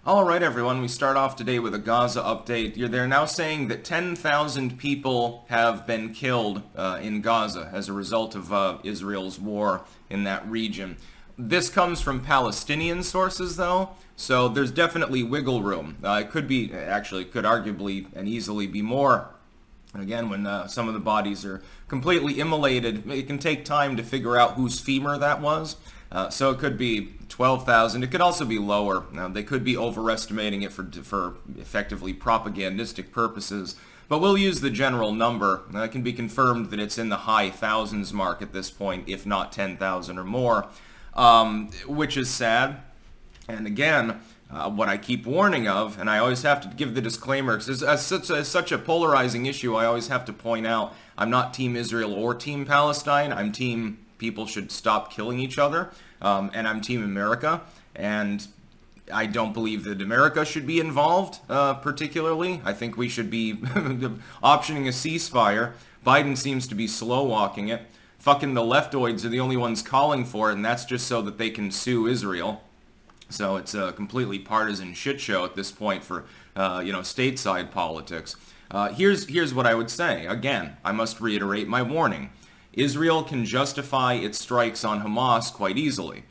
Alright everyone, we start off today with a Gaza update. They're now saying that 10,000 people have been killed in Gaza as a result of Israel's war in that region. This comes from Palestinian sources though, so there's definitely wiggle room. It could be, actually it could arguably and easily be more. Again, when some of the bodies are completely immolated, it can take time to figure out whose femur that was. So it could be 12,000. It could also be lower. They could be overestimating it for effectively propagandistic purposes. But we'll use the general number. It can be confirmed that it's in the high thousands mark at this point, if not 10,000 or more, which is sad. And again, what I keep warning of, and I always have to give the disclaimer, because as such a polarizing issue, I always have to point out, I'm not Team Israel or Team Palestine. I'm Team people should stop killing each other, and I'm Team America, and I don't believe that America should be involved, particularly. I think we should be optioning a ceasefire. Biden seems to be slow-walking it. Fucking the leftoids are the only ones calling for it, and that's just so that they can sue Israel. So it's a completely partisan shit show at this point for, stateside politics. Here's what I would say. Again, I must reiterate my warning. Israel can justify its strikes on Hamas quite easily.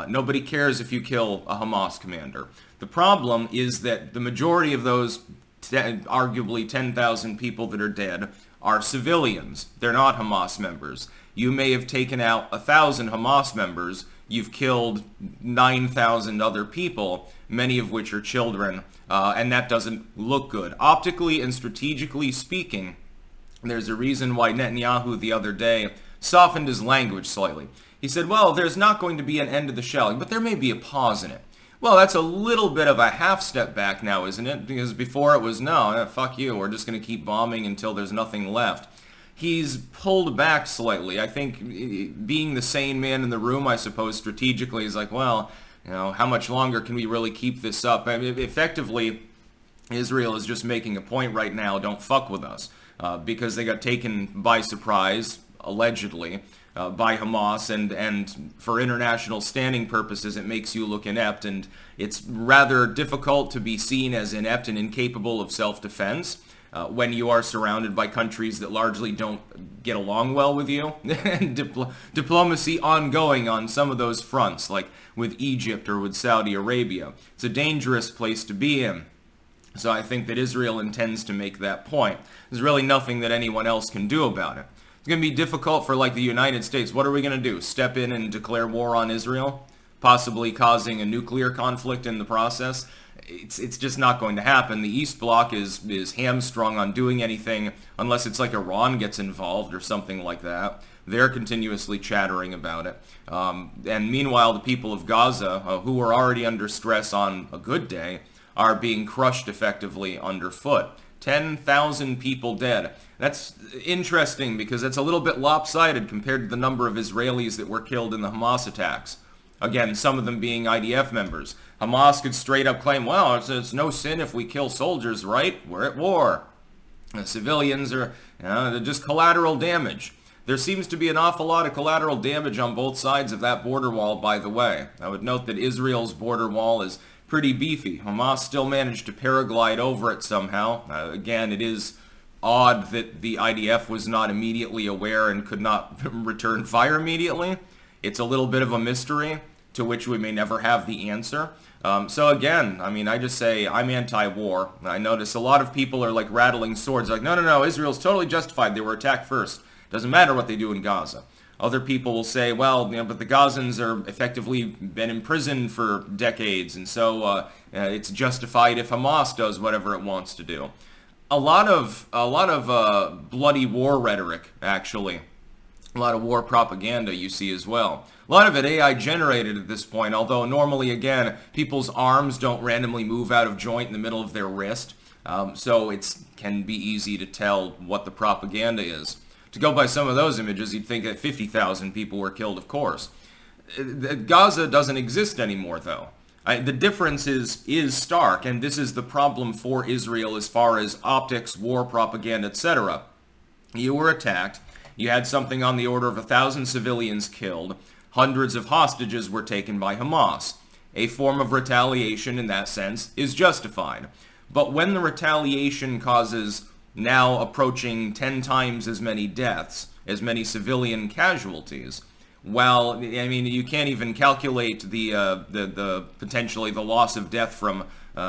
Nobody cares if you kill a Hamas commander. The problem is that the majority of those arguably 10,000 people that are dead are civilians. They're not Hamas members. You may have taken out 1,000 Hamas members. You've killed 9,000 other people, many of which are children, and that doesn't look good. Optically and strategically speaking, there's a reason why Netanyahu the other day softened his language slightly. He said, well, there's not going to be an end to the shelling, but there may be a pause in it. Well, that's a little bit of a half step back now, isn't it? Because before it was, no, fuck you, we're just going to keep bombing until there's nothing left. He's pulled back slightly. I think being the sane man in the room, I suppose, strategically, is like, well, how much longer can we really keep this up? I mean, effectively, Israel is just making a point right now, don't fuck with us. Because they got taken by surprise, allegedly, by Hamas, and for international standing purposes, it makes you look inept, and it's rather difficult to be seen as inept and incapable of self-defense when you are surrounded by countries that largely don't get along well with you, and diplomacy ongoing on some of those fronts, like with Egypt or with Saudi Arabia. It's a dangerous place to be in. So I think that Israel intends to make that point. There's really nothing that anyone else can do about it. It's going to be difficult for, like, the United States. What are we going to do? Step in and declare war on Israel? Possibly causing a nuclear conflict in the process? It's just not going to happen. The East Bloc is hamstrung on doing anything unless it's like Iran gets involved or something like that. They're continuously chattering about it. And meanwhile, the people of Gaza, who are already under stress on a good day, are being crushed effectively underfoot. 10,000 people dead. That's interesting because that's a little bit lopsided compared to the number of Israelis that were killed in the Hamas attacks. Again, some of them being IDF members. Hamas could straight up claim, well, it's no sin if we kill soldiers, right? We're at war. The civilians are they're just collateral damage. There seems to be an awful lot of collateral damage on both sides of that border wall, by the way. I would note that Israel's border wall is pretty beefy. Hamas still managed to paraglide over it somehow. Again, it is odd that the IDF was not immediately aware and could not return fire immediately. It's a little bit of a mystery to which we may never have the answer. So again, I mean, I just say I'm anti-war. I notice a lot of people are like rattling swords, like, no, Israel's totally justified. They were attacked first. Doesn't matter what they do in Gaza. Other people will say, well, but the Gazans are effectively been imprisoned for decades, and so it's justified if Hamas does whatever it wants to do. A lot of bloody war rhetoric, actually. A lot of war propaganda you see as well. A lot of it AI generated at this point, although normally, again, people's arms don't randomly move out of joint in the middle of their wrist, so it can be easy to tell what the propaganda is. To go by some of those images, you'd think that 50,000 people were killed, of course. Gaza doesn't exist anymore, though. The difference is stark, and this is the problem for Israel as far as optics, war propaganda, etc. You were attacked. You had something on the order of 1,000 civilians killed. Hundreds of hostages were taken by Hamas. a form of retaliation in that sense is justified. But when the retaliation causes now approaching 10 times as many deaths, as many civilian casualties, well, I mean, you can't even calculate the potentially the loss of death from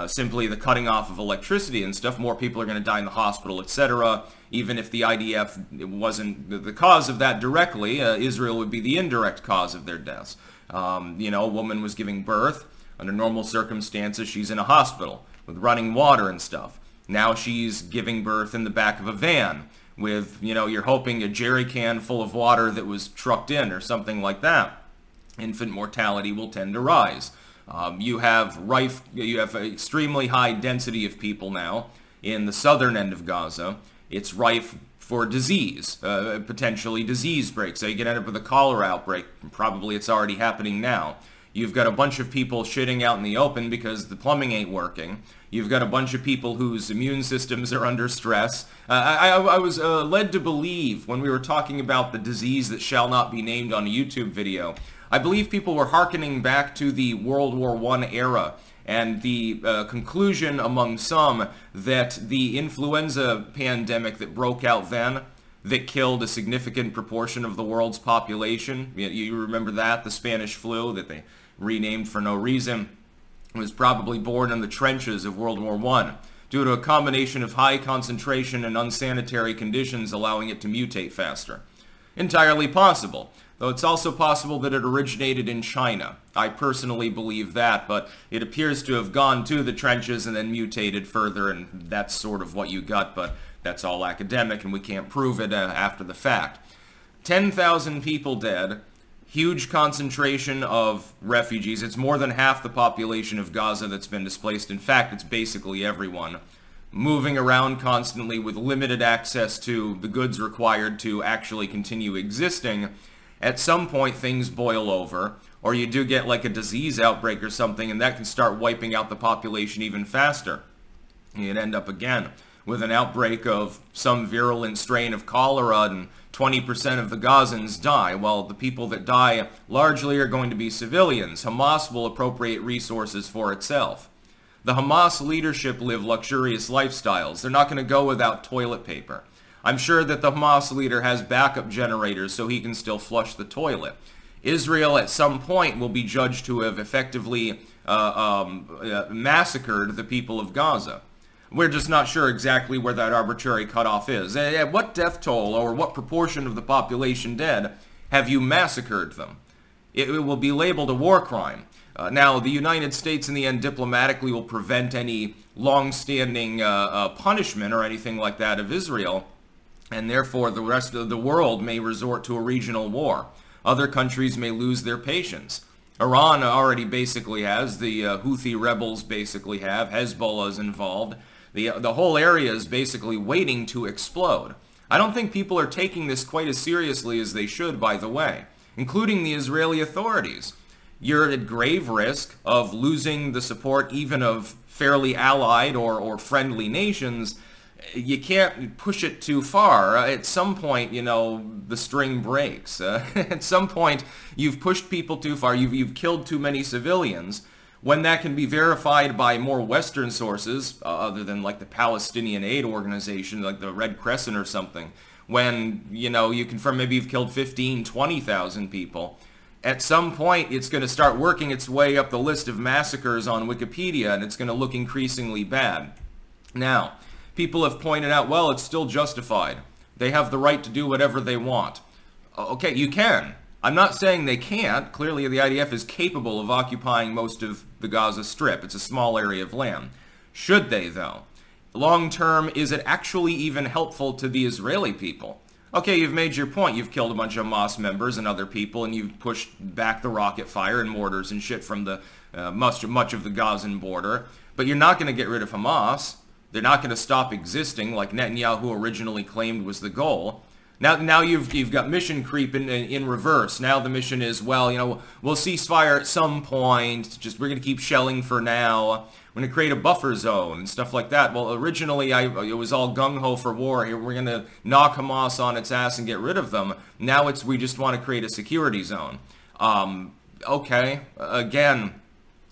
simply the cutting off of electricity and stuff. More people are going to die in the hospital, etc. Even if the IDF wasn't the cause of that directly, Israel would be the indirect cause of their deaths. You know, a woman was giving birth. Under normal circumstances, she's in a hospital with running water and stuff. Now she's giving birth in the back of a van with, you know, you're hoping a jerry can full of water that was trucked in or something like that. Infant mortality will tend to rise. You have an extremely high density of people now in the southern end of Gaza. It's rife for disease, potentially disease breaks. So you can end up with a cholera outbreak. Probably it's already happening now. You've got a bunch of people shitting out in the open because the plumbing ain't working. You've got a bunch of people whose immune systems are under stress. I was led to believe when we were talking about the disease that shall not be named on a YouTube video, I believe people were hearkening back to the World War I era and the conclusion among some that the influenza pandemic that broke out then, that killed a significant proportion of the world's population, you remember that, the Spanish flu that they renamed for no reason, was probably born in the trenches of World War I, due to a combination of high concentration and unsanitary conditions allowing it to mutate faster. Entirely possible, though it's also possible that it originated in China. I personally believe that, but it appears to have gone to the trenches and then mutated further, and that's sort of what you got, but that's all academic and we can't prove it after the fact. 10,000 people dead. Huge concentration of refugees. It's more than half the population of Gaza that's been displaced. In fact, it's basically everyone. Moving around constantly with limited access to the goods required to actually continue existing. At some point, things boil over, or you do get like a disease outbreak or something, and that can start wiping out the population even faster. You'd end up again with an outbreak of some virulent strain of cholera and 20% of the Gazans die. Well, the people that die largely are going to be civilians. Hamas will appropriate resources for itself. The Hamas leadership live luxurious lifestyles. They're not going to go without toilet paper. I'm sure that the Hamas leader has backup generators so he can still flush the toilet. Israel at some point will be judged to have effectively massacred the people of Gaza. We're just not sure exactly where that arbitrary cutoff is. At what death toll or what proportion of the population dead have you massacred them? It will be labeled a war crime. Now, the United States in the end diplomatically will prevent any long-standing punishment or anything like that of Israel, and therefore the rest of the world may resort to a regional war. Other countries may lose their patience. Iran already basically has, the Houthi rebels basically have, Hezbollah's involved. The whole area is basically waiting to explode. I don't think people are taking this quite as seriously as they should, by the way, including the Israeli authorities. You're at grave risk of losing the support even of fairly allied or friendly nations. You can't push it too far. At some point, you know, the string breaks. At some point, you've pushed people too far. You've killed too many civilians. When that can be verified by more Western sources, other than like the Palestinian Aid Organization, like the Red Crescent or something, when, you know, you confirm maybe you've killed 15, 20,000 people, at some point it's going to start working its way up the list of massacres on Wikipedia, and it's going to look increasingly bad. Now, people have pointed out, well, it's still justified. They have the right to do whatever they want. Okay, you can. I'm not saying they can't. Clearly, the IDF is capable of occupying most of the Gaza Strip. It's a small area of land. Should they, though? Long term, is it actually even helpful to the Israeli people? Okay, you've made your point. You've killed a bunch of Hamas members and other people, and you've pushed back the rocket fire and mortars and shit from the much of the Gazan border. But you're not going to get rid of Hamas. They're not going to stop existing like Netanyahu originally claimed was the goal. Now you've got mission creep in reverse. Now the mission is, well, you know, we'll cease fire at some point. Just we're going to keep shelling for now. We're going to create a buffer zone and stuff like that. Well, originally it was all gung-ho for war. We're going to knock Hamas on its ass and get rid of them. Now we just want to create a security zone. Okay, again,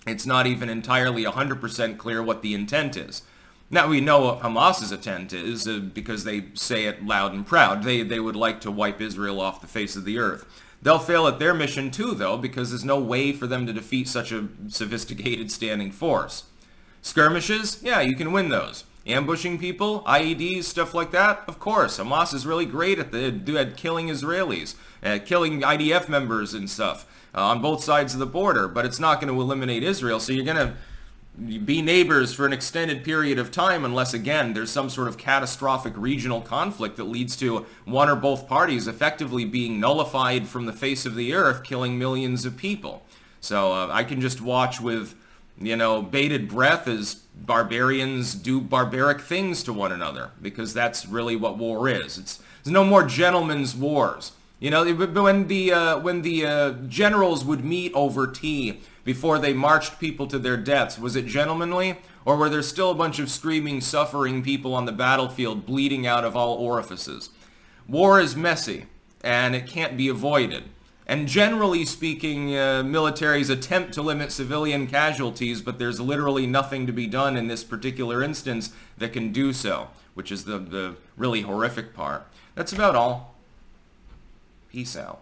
It's not even entirely 100% clear what the intent is. Now, we know what Hamas's intent is because they say it loud and proud. They would like to wipe Israel off the face of the earth. They'll fail at their mission too, though, because there's no way for them to defeat such a sophisticated standing force. Skirmishes? Yeah, you can win those. Ambushing people, IEDs, stuff like that? Of course. Hamas is really great at killing Israelis, killing IDF members and stuff on both sides of the border, but it's not going to eliminate Israel, so you're going to be neighbors for an extended period of time unless, again, there's some sort of catastrophic regional conflict that leads to one or both parties effectively being nullified from the face of the earth, killing millions of people. So I can just watch with, bated breath as barbarians do barbaric things to one another, because that's really what war is. There's no more gentlemen's wars. When the generals would meet over tea before they marched people to their deaths, was it gentlemanly? Or were there still a bunch of screaming, suffering people on the battlefield bleeding out of all orifices? War is messy, and it can't be avoided. And generally speaking, militaries attempt to limit civilian casualties, but there's literally nothing to be done in this particular instance that can do so, which is the really horrific part. That's about all. Peace out.